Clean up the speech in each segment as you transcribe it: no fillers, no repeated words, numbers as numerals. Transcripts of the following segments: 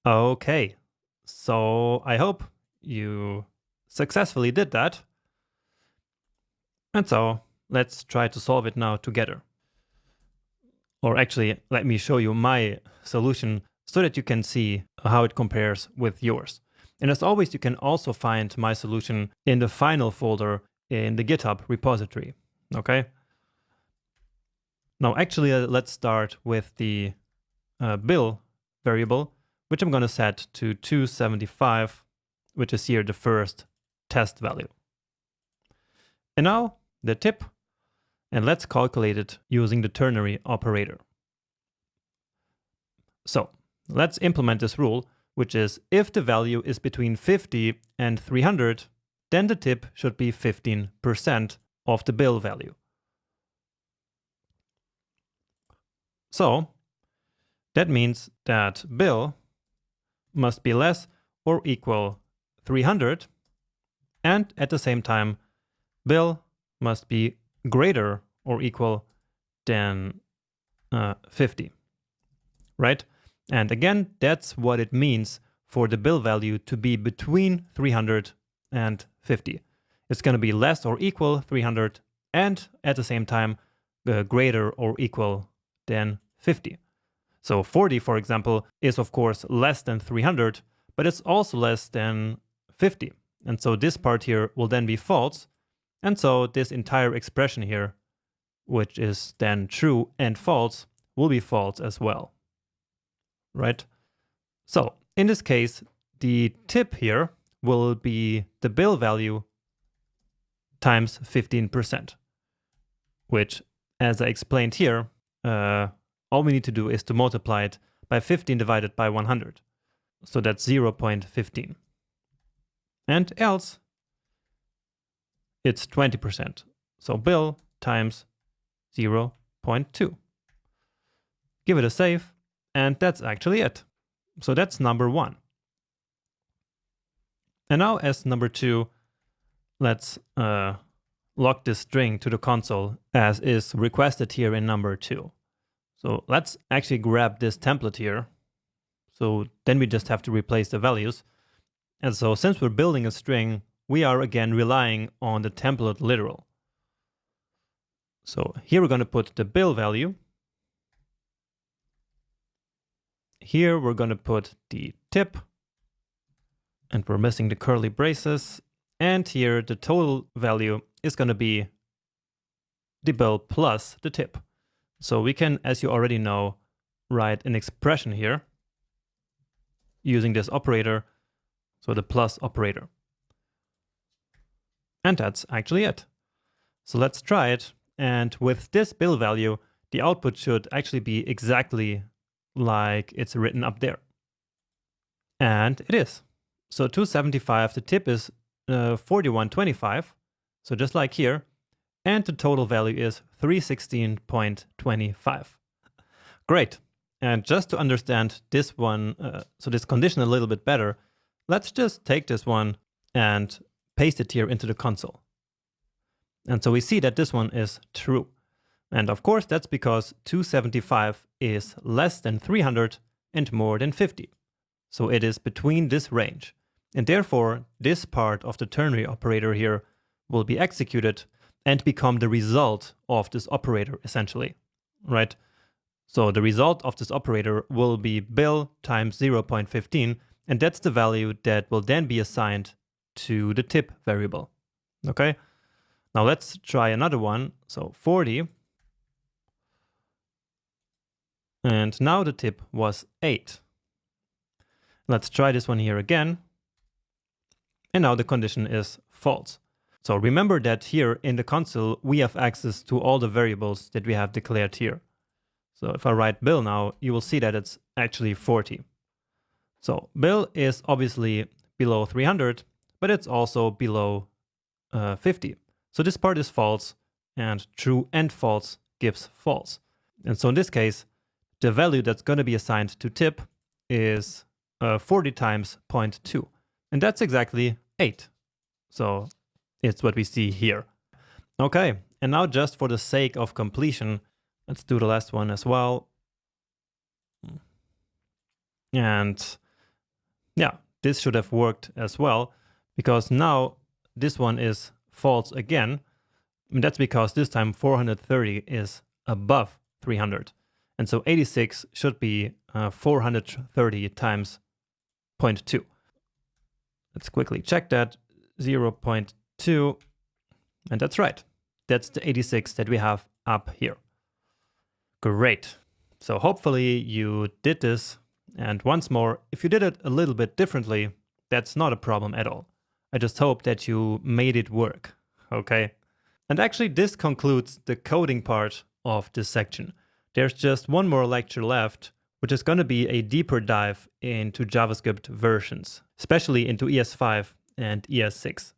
Okay, so I hope you successfully did that. And so let's try to solve it now together. Or actually, let me show you my solution so that you can see how it compares with yours. And as always, you can also find my solution in the final folder in the GitHub repository. Okay? Now, actually, let's start with the bill variable, which I'm going to set to 275, which is here the first test value. And now the tip, and let's calculate it using the ternary operator. So let's implement this rule, which is if the value is between 50 and 300, then the tip should be 15% of the bill value. So that means that bill must be less or equal 300, and at the same time, bill must be greater or equal than 50, right? And again, that's what it means for the bill value to be between 300 and 50. It's going to be less or equal 300, and at the same time, greater or equal than 50. So 40, for example, is of course less than 300, but it's also less than 50. And so this part here will then be false. And so this entire expression here, which is then true and false, will be false as well. Right? So in this case, the tip here will be the bill value times 15%, which, as I explained here, all we need to do is to multiply it by 15 divided by 100. So that's 0.15. And else, it's 20%. So bill times 0.2. Give it a save, and that's actually it. So that's number 1. And now as number 2, let's lock this string to the console as is requested here in number 2. So let's actually grab this template here. So then we just have to replace the values. And so since we're building a string, we are again relying on the template literal. So here we're going to put the bill value. Here we're going to put the tip. And we're missing the curly braces. And here the total value is going to be the bill plus the tip. So we can, as you already know, write an expression here using this operator, so the plus operator. And that's actually it. So let's try it. And with this bill value, the output should actually be exactly like it's written up there. And it is. So 275, the tip is 41.25, so just like here. And the total value is 316.25. Great. And just to understand this one, so this condition a little bit better, let's just take this one and paste it here into the console. And so we see that this one is true. And of course, that's because 275 is less than 300 and more than 50. So it is between this range. And therefore, this part of the ternary operator here will be executed and become the result of this operator, essentially, right? So the result of this operator will be bill times 0.15, and that's the value that will then be assigned to the tip variable, okay? Now let's try another one. So 40, and now the tip was 8. Let's try this one here again, and now the condition is false. So remember that here in the console, we have access to all the variables that we have declared here. So if I write bill now, you will see that it's actually 40. So bill is obviously below 300, but it's also below 50. So this part is false, and true and false gives false. And so in this case, the value that's going to be assigned to tip is 40 times 0.2. And that's exactly 8. So it's what we see here. Okay, and now just for the sake of completion, let's do the last one as well. And Yeah, this should have worked as well, because now this one is false again. And that's because this time 430 is above 300. And so 86 should be 430 times 0.2. Let's quickly check that. 0.2. And that's right. That's the 86 that we have up here. Great. So hopefully you did this. And once more, if you did it a little bit differently, that's not a problem at all. I just hope that you made it work. Okay? And actually, this concludes the coding part of this section. There's just one more lecture left, which is going to be a deeper dive into JavaScript versions, especially into ES5 and ES6.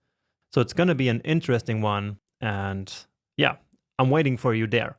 So it's going to be an interesting one. And yeah, I'm waiting for you there.